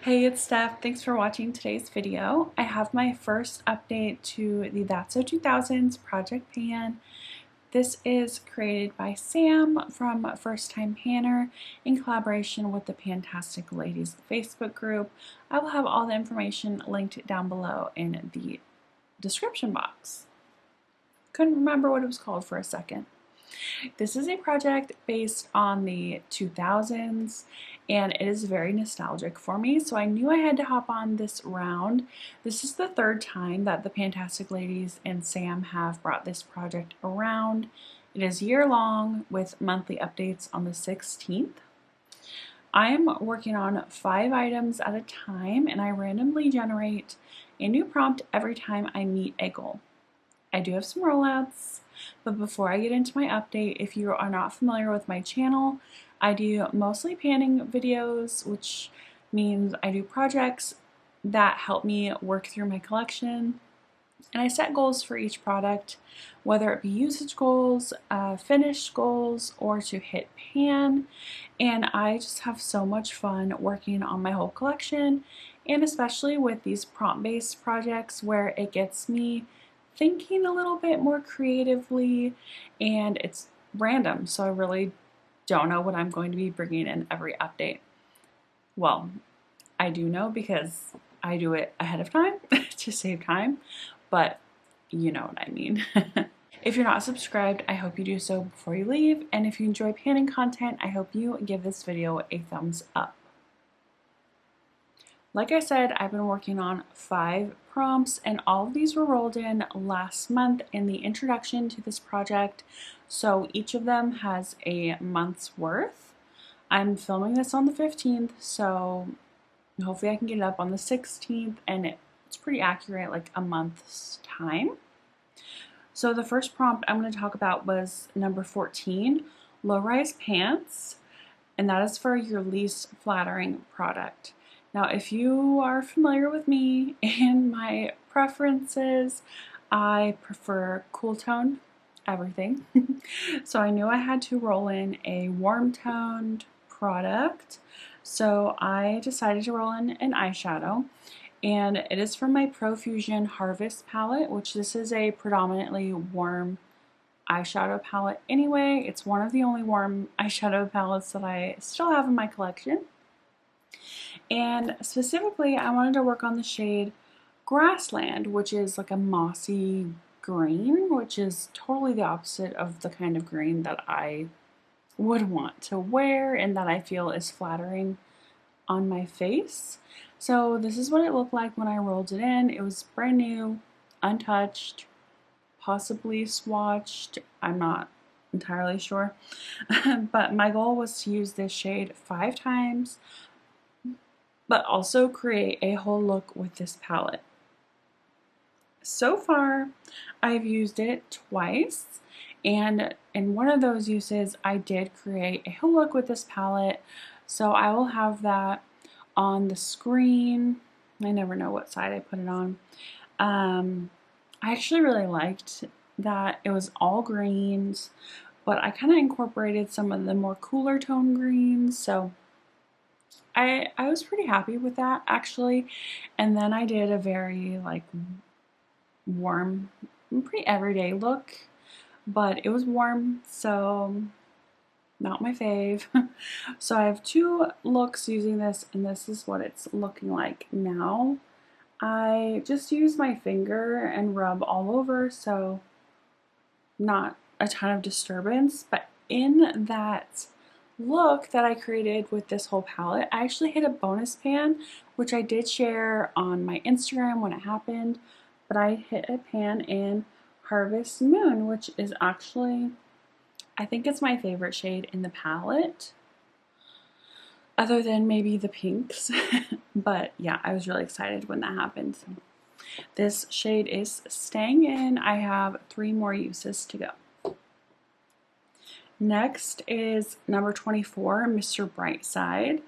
Hey, it's Steph. Thanks for watching today's video. I have my first update to the That's So 2000s Project Pan. This is created by Sam from First Time Panner in collaboration with the Fantastic Ladies Facebook group. I will have all the information linked down below in the description box. Couldn't remember what it was called for a second. This is a project based on the 2000s and it is very nostalgic for me, so I knew I had to hop on this round. This is the third time that the Fantastic Ladies and Sam have brought this project around. It is year-long with monthly updates on the 16th. I am working on 5 items at a time and I randomly generate a new prompt every time I meet a goal. I do have some rollouts, but before I get into my update, if you are not familiar with my channel, I do mostly panning videos, which means I do projects that help me work through my collection. And I set goals for each product, whether it be usage goals, finished goals, or to hit pan. And I just have so much fun working on my whole collection, and especially with these prompt-based projects where it gets me thinking a little bit more creatively and it's random, so I really don't know what I'm going to be bringing in every update. Well, I do know because I do it ahead of time to save time, but you know what I mean. If you're not subscribed, I hope you do so before you leave, and if you enjoy panning content, I hope you give this video a thumbs up. Like I said, I've been working on 5 prompts and all of these were rolled in last month in the introduction to this project, so each of them has a month's worth. I'm filming this on the 15th, so hopefully I can get it up on the 16th and it's pretty accurate, like a month's time. So the first prompt I'm going to talk about was number 14, low-rise pants, and that is for your least flattering product. Now, if you are familiar with me and my preferences, I prefer cool tone everything. So I knew I had to roll in a warm toned product. So I decided to roll in an eyeshadow, and it is from my Profusion Harvest palette, which this is a predominantly warm eyeshadow palette anyway. It's one of the only warm eyeshadow palettes that I still have in my collection. And specifically, I wanted to work on the shade Grassland, which is like a mossy green, which is totally the opposite of the kind of green that I would want to wear and that I feel is flattering on my face. So this is what it looked like when I rolled it in. It was brand new, untouched, possibly swatched. I'm not entirely sure. But my goal was to use this shade 5 times, but also create a whole look with this palette. So far, I've used it twice, and in one of those uses, I did create a whole look with this palette, so I will have that on the screen. I never know what side I put it on. I actually really liked that it was all greens, but I kind of incorporated some of the more cooler tone greens, so I was pretty happy with that actually. And then I did a very like warm, pretty everyday look, but it was warm, so not my fave. So I have 2 looks using this, and this is what it's looking like now. I just use my finger and rub all over, so not a ton of disturbance, but in that look that I created with this whole palette, I actually hit a bonus pan, which I did share on my Instagram when it happened, but I hit a pan in Harvest Moon, which is actually, I think it's my favorite shade in the palette, other than maybe the pinks. But yeah, I was really excited when that happened. So this shade is staying in. I have 3 more uses to go. Next is number 24, Mr. Brightside,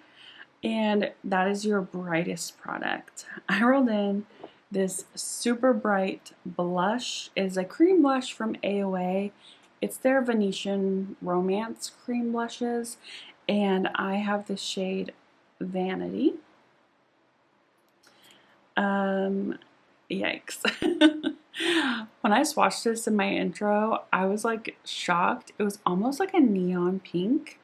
and that is your brightest product. I rolled in this super bright blush. It is a cream blush from AOA. It's their Venetian Romance cream blushes, and I have the shade Vanity. Yikes. When I swatched this in my intro, I was like shocked. It was almost like a neon pink.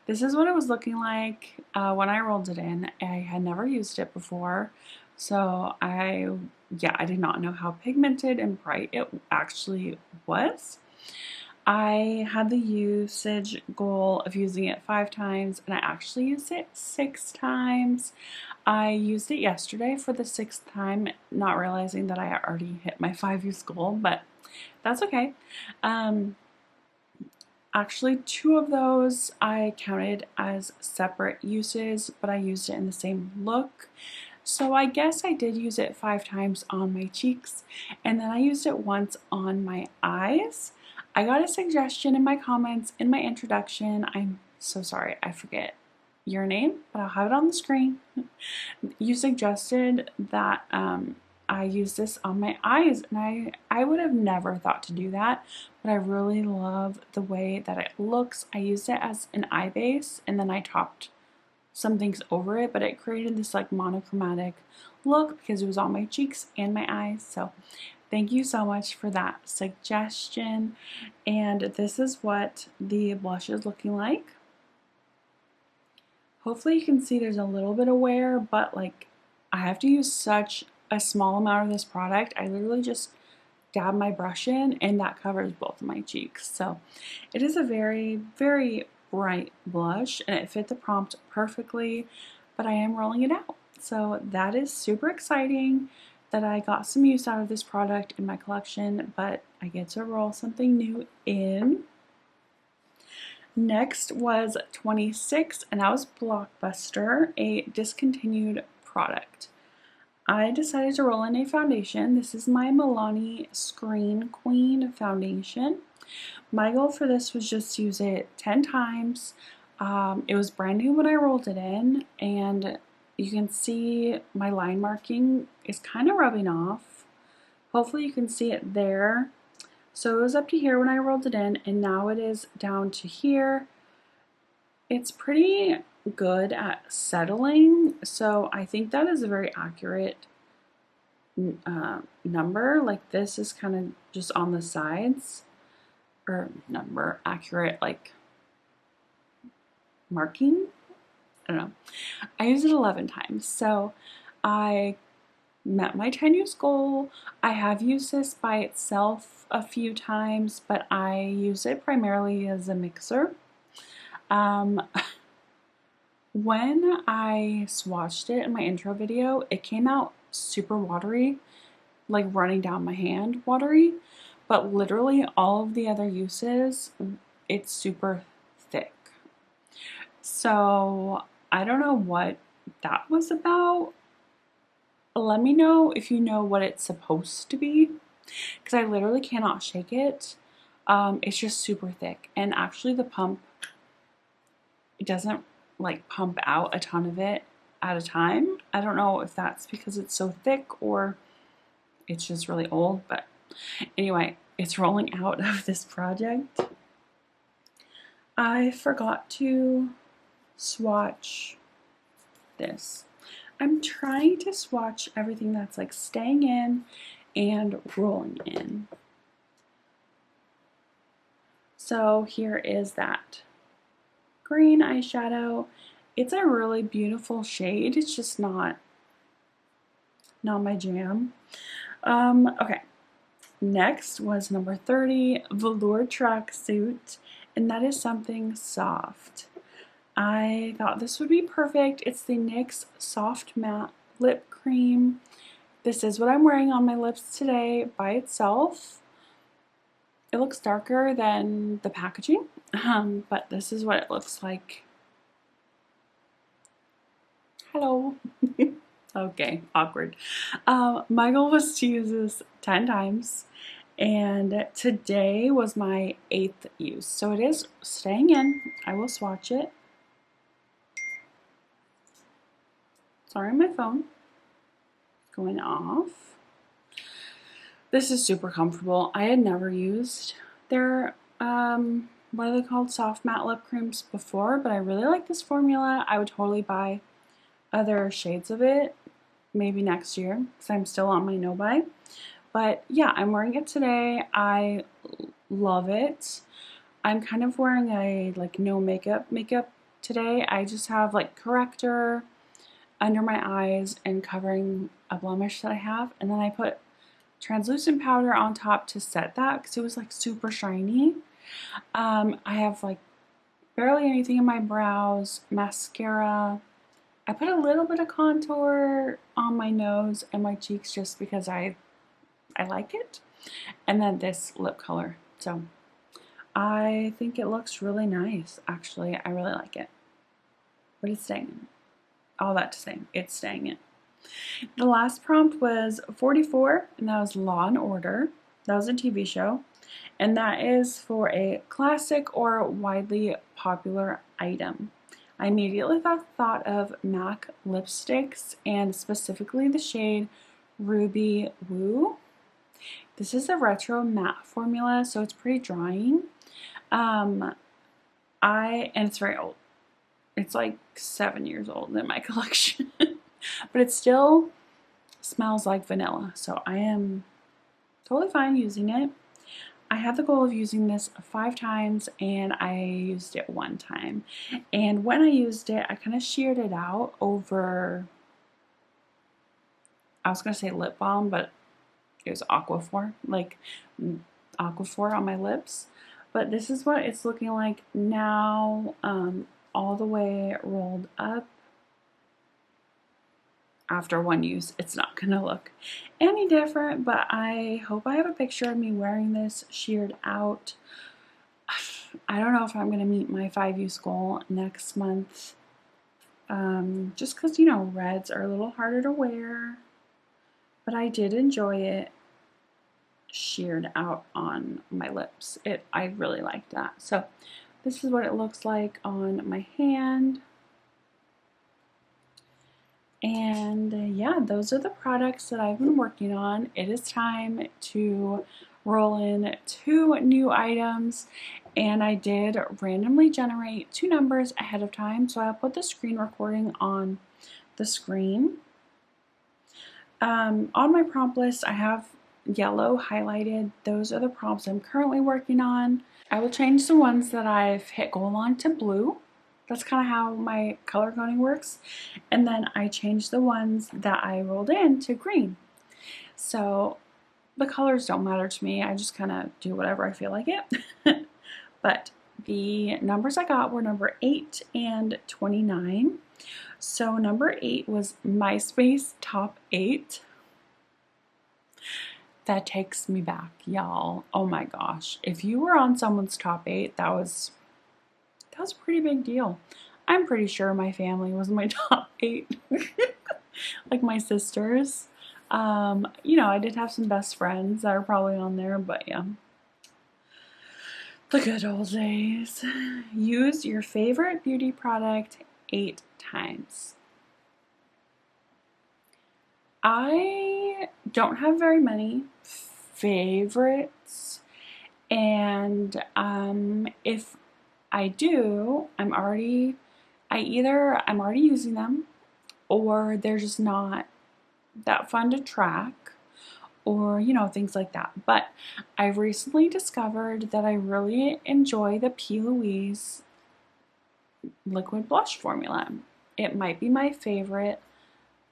This is what it was looking like when I rolled it in. I had never used it before, so I did not know how pigmented and bright it actually was. I had the usage goal of using it 5 times, and I actually used it 6 times. I used it yesterday for the 6th time, not realizing that I already hit my 5-use goal, but that's okay. Actually, 2 of those I counted as separate uses, but I used it in the same look. So I guess I did use it 5 times on my cheeks, and then I used it once on my eyes. I got a suggestion in my comments in my introduction. I'm so sorry, I forget your name, but I'll have it on the screen. You suggested that I use this on my eyes, and I would have never thought to do that, but I really love the way that it looks. I used it as an eye base, and then I topped some things over it, but it created this like monochromatic look because it was on my cheeks and my eyes. So thank you so much for that suggestion. And this is what the blush is looking like. Hopefully you can see there's a little bit of wear, but like I have to use such a small amount of this product. I literally just dab my brush in and that covers both of my cheeks. So it is a very, very bright blush and it fit the prompt perfectly, but I am rolling it out. So that is super exciting that I got some use out of this product in my collection, but I get to roll something new in. Next was 26, and that was Blockbuster, a discontinued product. I decided to roll in a foundation. This is my Milani Screen Queen foundation. My goal for this was just to use it 10 times. It was brand new when I rolled it in, and you can see my line marking is kind of rubbing off. Hopefully you can see it there. So it was up to here when I rolled it in, and now it is down to here. It's pretty good at settling, so I think that is a very accurate number. Like this is kind of just on the sides, or number accurate, like marking. I don't know. I used it 11 times, so I met my 10-use goal. I have used this by itself a few times, but I use it primarily as a mixer. When I swatched it in my intro video, it came out super watery, like running down my hand watery, but literally all of the other uses, it's super thick. So I don't know what that was about. Let me know if you know what it's supposed to be, because I literally cannot shake it. It's just super thick, and actually the pump, it doesn't like pump out a ton of it at a time. I don't know if that's because it's so thick or it's just really old, but anyway, it's rolling out of this project. I forgot to swatch this. I'm trying to swatch everything that's like staying in and rolling in. So here is that green eyeshadow. It's a really beautiful shade. It's just not my jam. Okay. Next was number 30, Velour Tracksuit, and that is something soft. I thought this would be perfect. It's the NYX Soft Matte Lip Cream. This is what I'm wearing on my lips today by itself. It looks darker than the packaging, but this is what it looks like. Hello. Okay, awkward. My goal was to use this 10 times, and today was my 8th use. So it is staying in. I will swatch it. Sorry, my phone is going off. This is super comfortable. I had never used their, what are they called? Soft matte lip creams before, but I really like this formula. I would totally buy other shades of it. maybe next year because I'm still on my no buy. But yeah, I'm wearing it today. I love it. I'm kind of wearing a like no makeup today. I just have like corrector under my eyes and covering a blemish that I have, and then I put translucent powder on top to set that because it was like super shiny. I have like barely anything in my brows, mascara. I put a little bit of contour on my nose and my cheeks just because I like it. And then this lip color. So I think it looks really nice, actually. I really like it. But it's staying in. All that to say, it's staying in. The last prompt was 44, and that was Law and Order. That was a TV show. And that is for a classic or widely popular item. I immediately thought of MAC lipsticks and specifically the shade Ruby Woo. This is a retro matte formula, so it's pretty drying. And it's very old. It's like 7 years old in my collection, but it still smells like vanilla. So I am totally fine using it. I had the goal of using this 5 times and I used it 1 time. And when I used it, I kind of sheared it out over, I was going to say lip balm, but it was Aquaphor, like Aquaphor on my lips. But this is what it's looking like now, all the way rolled up. After 1 use, it's not going to look any different, but I hope I have a picture of me wearing this sheared out. I don't know if I'm going to meet my 5-use goal next month, just because, you know, reds are a little harder to wear, but I did enjoy it sheared out on my lips. I really liked that. So this is what it looks like on my hand. And yeah, those are the products that I've been working on. It is time to roll in 2 new items, and I did randomly generate 2 numbers ahead of time, so I'll put the screen recording on the screen. On my prompt list, I have yellow highlighted. Those are the prompts I'm currently working on. I will change the ones that I've hit goal on to blue. That's kind of how my color coding works. And then I changed the ones that I rolled in to green. So the colors don't matter to me. I just kind of do whatever I feel like it. But the numbers I got were number 8 and 29. So number 8 was MySpace Top 8. That takes me back, y'all. Oh my gosh. If you were on someone's top 8, that was a pretty big deal. I'm pretty sure my family was my top 8. Like my sisters. You know, I did have some best friends that are probably on there, but yeah. The good old days. Use your favorite beauty product 8 times. I don't have very many favorites, and if I do, I'm already using them, or they're just not that fun to track, or you know, things like that. But I've recently discovered that I really enjoy the P. Louise liquid blush formula. It might be my favorite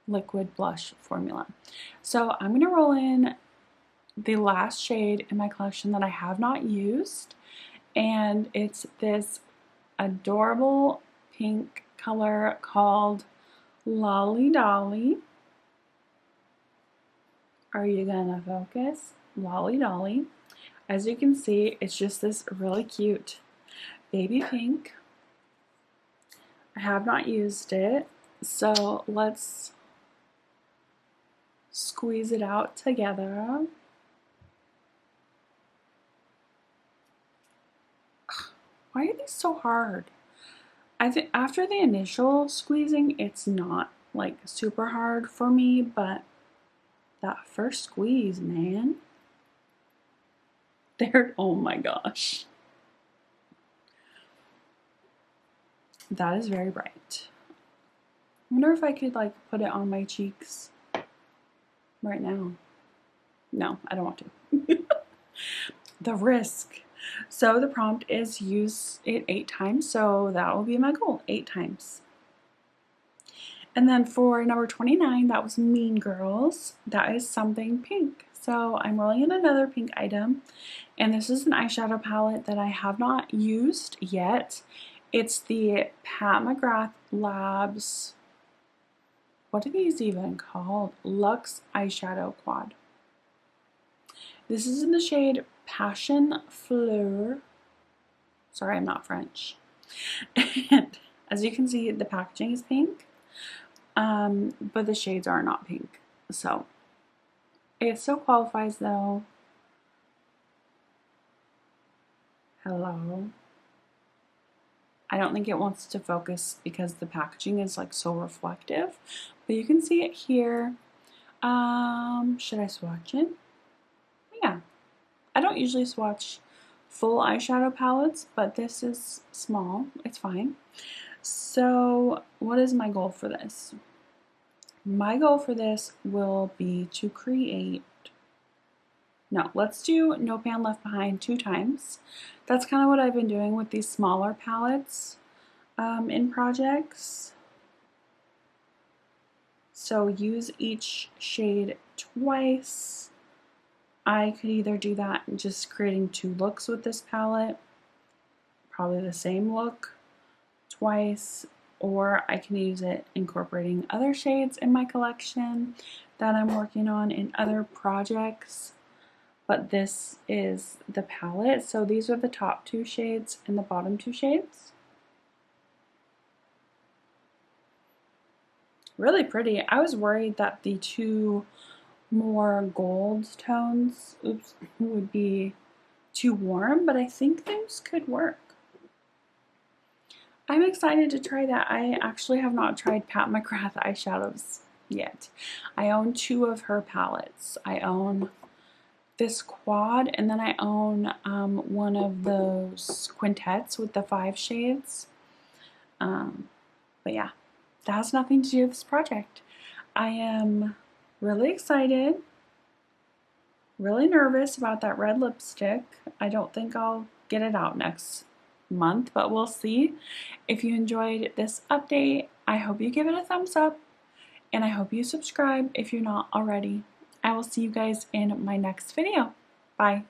liquid blush formula. So I'm going to roll in the last shade in my collection that I have not used, and it's this adorable pink color called Lolly Dolly. Are you gonna focus? Lolly Dolly. As you can see, it's just this really cute baby pink. I have not used it, so let's squeeze it out together. Why are these so hard? I think after the initial squeezing, it's not like super hard for me, but that first squeeze, man. There, oh my gosh. That is very bright. I wonder if I could like put it on my cheeks. right now. No, I don't want to. The risk. So the prompt is use it 8 times, so that will be my goal, 8 times. And then for number 29, that was Mean Girls. That is something pink. So I'm rolling in another pink item, and this is an eyeshadow palette that I have not used yet. It's the Pat McGrath Labs, what are these even called? Luxe Eyeshadow Quad. This is in the shade Passion Fleur. Sorry, I'm not French. And as you can see, the packaging is pink, but the shades are not pink. So it still qualifies though. Hello. I don't think it wants to focus because the packaging is like so reflective, but you can see it here. Should I swatch it? Yeah. I don't usually swatch full eyeshadow palettes, but this is small. It's fine. So what is my goal for this? My goal for this will be to create, no, let's do No Pan Left Behind 2 times. That's kind of what I've been doing with these smaller palettes in projects. So use each shade twice. I could either do that and just creating 2 looks with this palette, probably the same look twice, or I can use it incorporating other shades in my collection that I'm working on in other projects. But this is the palette, so these are the top 2 shades and the bottom 2 shades. Really pretty. I was worried that the 2 more gold tones, would be too warm, but I think those could work. I'm excited to try that. I actually have not tried Pat McGrath eyeshadows yet. I own 2 of her palettes. I own this quad, and then I own one of those quintets with the 5 shades. But yeah, that has nothing to do with this project. I am really excited, really nervous about that red lipstick. I don't think I'll get it out next month, but we'll see. If you enjoyed this update, I hope you give it a thumbs up, and I hope you subscribe if you're not already. I will see you guys in my next video. Bye.